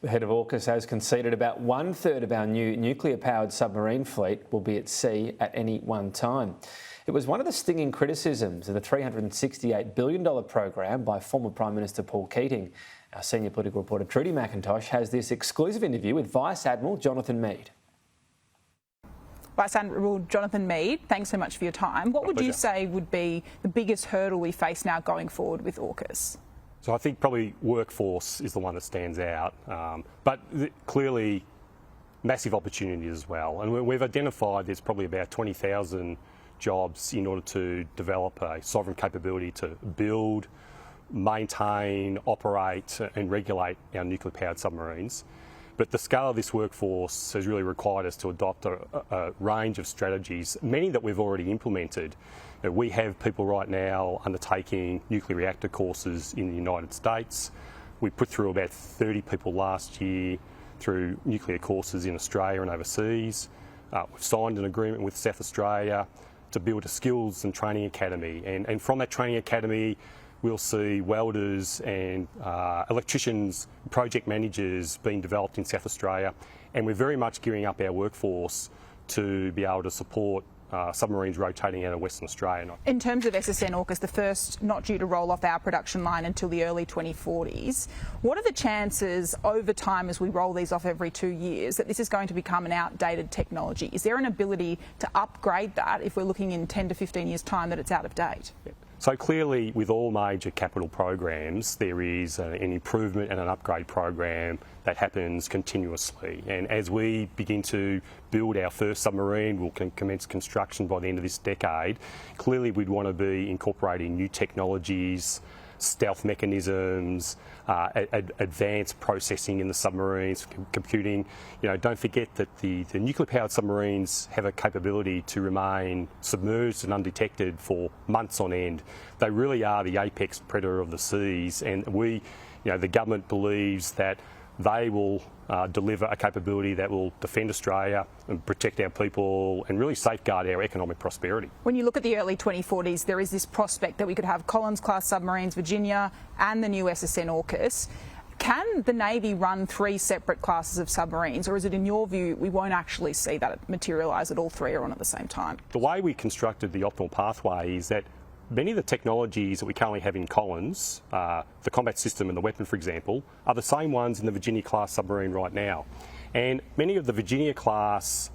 The head of AUKUS has conceded about 1/3 of our new nuclear-powered submarine fleet will be at sea at any one time. It was one of the stinging criticisms of the $368 billion program by former Prime Minister Paul Keating. Our senior political reporter Trudy McIntosh has this exclusive interview with Vice Admiral Jonathan Mead. Vice Admiral Jonathan Mead, thanks so much for your time. What would you say would be the biggest hurdle we face now going forward with AUKUS? So I think probably workforce is the one that stands out, but clearly massive opportunities as well. And we've identified there's probably about 20,000 jobs in order to develop a sovereign capability to build, maintain, operate and regulate our nuclear-powered submarines. But the scale of this workforce has really required us to adopt a range of strategies, many that we've already implemented. We have people right now undertaking nuclear reactor courses in the United States. We put through about 30 people last year through nuclear courses in Australia and overseas. We've signed an agreement with South Australia to build a skills and training academy. And from that training academy, we'll see welders and electricians, project managers being developed in South Australia. And we're very much gearing up our workforce to be able to support submarines rotating out of Western Australia. In terms of SSN AUKUS, the first not due to roll off our production line until the early 2040s, what are the chances over time as we roll these off every 2 years that this is going to become an outdated technology? Is there an ability to upgrade that if we're looking in 10 to 15 years' time that it's out of date? So clearly, with all major capital programs, there is an improvement and an upgrade program that happens continuously. And as we begin to build our first submarine, we'll commence construction by the end of this decade. Clearly, we'd want to be incorporating new technologies, stealth mechanisms, advanced processing in the submarines, computing. Don't forget that the nuclear-powered submarines have a capability to remain submerged and undetected for months on end. They really are the apex predator of the seas, and the government believes that they will deliver a capability that will defend Australia and protect our people and really safeguard our economic prosperity. When you look at the early 2040s, there is this prospect that we could have Collins-class submarines, Virginia and the new SSN AUKUS. Can the Navy run 3 separate classes of submarines, or is it in your view we won't actually see that materialise that all 3 are on at the same time? The way we constructed the optimal pathway is that many of the technologies that we currently have in Collins, the combat system and the weapon, for example, are the same ones in the Virginia-class submarine right now. And many of the Virginia-class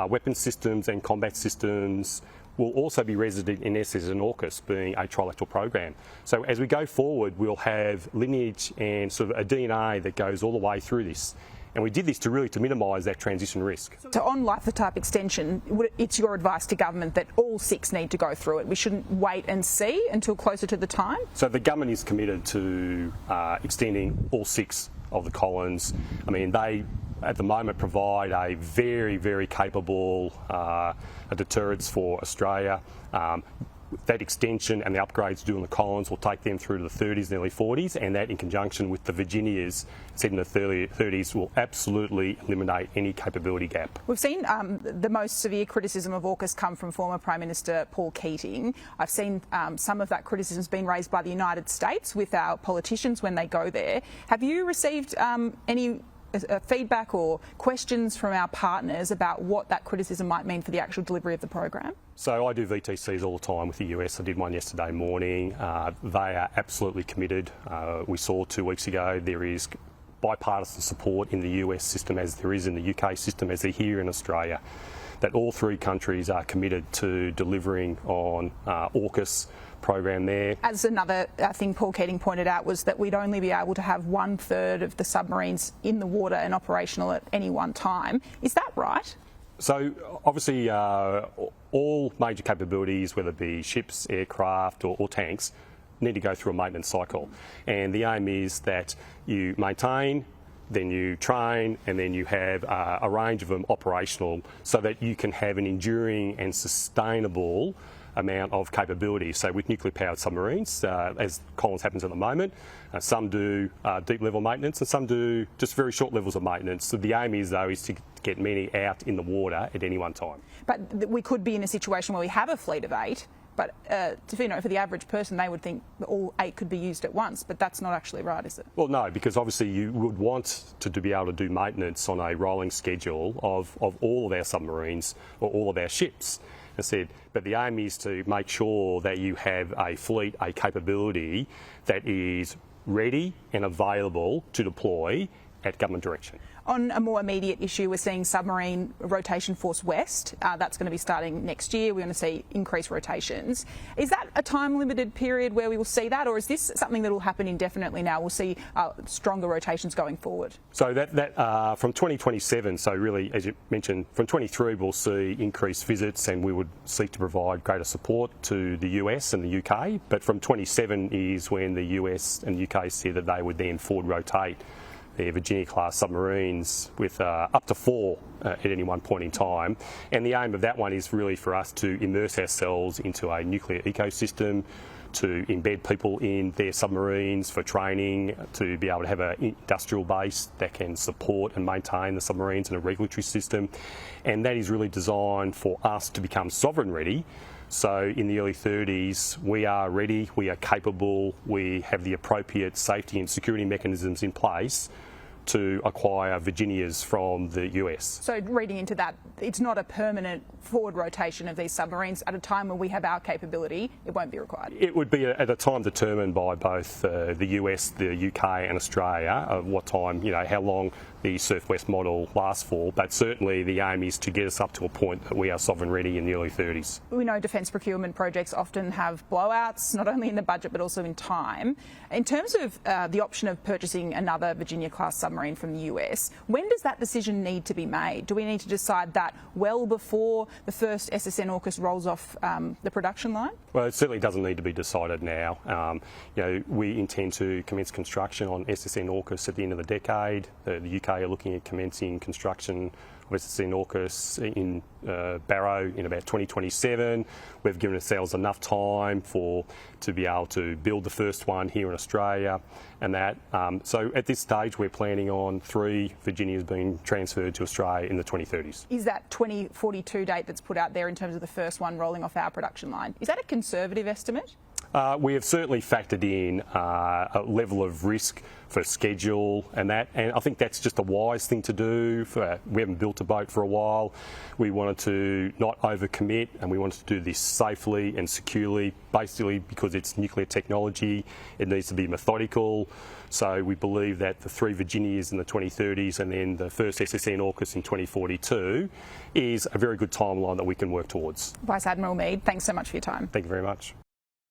weapon systems and combat systems will also be resident in SSN AUKUS, being a trilateral program. So as we go forward, we'll have lineage and sort of a DNA that goes all the way through this. And we did this to minimise that transition risk. So on life of type extension, it's your advice to government that all 6 need to go through it. We shouldn't wait and see until closer to the time? So the government is committed to extending all 6 of the Collins. I mean, they at the moment provide a very, very capable deterrence for Australia. That extension and the upgrades due on the Collins will take them through to the 30s and early 40s, and that in conjunction with the Virginias set in the 30s will absolutely eliminate any capability gap. We've seen the most severe criticism of AUKUS come from former Prime Minister Paul Keating. I've seen some of that criticism has been raised by the United States with our politicians when they go there. Have you received any feedback or questions from our partners about what that criticism might mean for the actual delivery of the program? So I do VTCs all the time with the US. I did one yesterday morning. They are absolutely committed. We saw 2 weeks ago there is bipartisan support in the US system as there is in the UK system as there here in Australia, that all 3 countries are committed to delivering on AUKUS program there. As another thing Paul Keating pointed out was that we'd only be able to have 1/3 of the submarines in the water and operational at any one time. Is that right? So obviously all major capabilities, whether it be ships, aircraft or tanks, need to go through a maintenance cycle. And the aim is that you maintain, then you train, and then you have a range of them operational so that you can have an enduring and sustainable amount of capability. So with nuclear-powered submarines, as Collins happens at the moment, some do deep level maintenance and some do just very short levels of maintenance. So the aim is, though, is to get many out in the water at any one time. But we could be in a situation where we have a fleet of 8 But for the average person, they would think all 8 could be used at once, but that's not actually right, is it? Well, no, because obviously you would want to be able to do maintenance on a rolling schedule of all of our submarines or all of our ships. I said, but the aim is to make sure that you have a fleet, a capability that is ready and available to deploy at government direction. On a more immediate issue, we're seeing Submarine Rotation Force West. That's going to be starting next year. We're going to see increased rotations. Is that a time-limited period where we will see that, or is this something that will happen indefinitely now? We'll see stronger rotations going forward? So that from 2027, so really, as you mentioned, from 23 we'll see increased visits and we would seek to provide greater support to the US and the UK. But from 27 is when the US and the UK said that they would then forward rotate their Virginia-class submarines with up to 4 at any one point in time. And the aim of that one is really for us to immerse ourselves into a nuclear ecosystem, to embed people in their submarines for training, to be able to have an industrial base that can support and maintain the submarines and a regulatory system. And that is really designed for us to become sovereign ready. So in the early 30s, we are ready, we are capable, we have the appropriate safety and security mechanisms in place to acquire Virginias from the US. So reading into that, it's not a permanent forward rotation of these submarines. At a time when we have our capability, it won't be required. It would be at a time determined by both the US, the UK and Australia, of what time, how long the Surf West model lasts for, but certainly the aim is to get us up to a point that we are sovereign ready in the early 30s. We know defence procurement projects often have blowouts, not only in the budget but also in time. In terms of the option of purchasing another Virginia-class submarine from the US, when does that decision need to be made? Do we need to decide that well before the first SSN AUKUS rolls off the production line? Well, it certainly doesn't need to be decided now. We intend to commence construction on SSN AUKUS at the end of the decade. The UK are looking at commencing construction of SSN AUKUS in Barrow in about 2027. We've given ourselves enough time to be able to build the first one here in Australia, and that. So at this stage, we're planning on 3 Virginias being transferred to Australia in the 2030s. Is that 2042 date that's put out there in terms of the first one rolling off our production line, is that a conservative estimate? We have certainly factored in a level of risk for schedule and that, and I think that's just a wise thing to do. We haven't built a boat for a while. We wanted to not overcommit, and we wanted to do this safely and securely, basically because it's nuclear technology. It needs to be methodical. So we believe that the 3 Virginias in the 2030s and then the first SSN AUKUS in 2042 is a very good timeline that we can work towards. Vice Admiral Mead, thanks so much for your time. Thank you very much.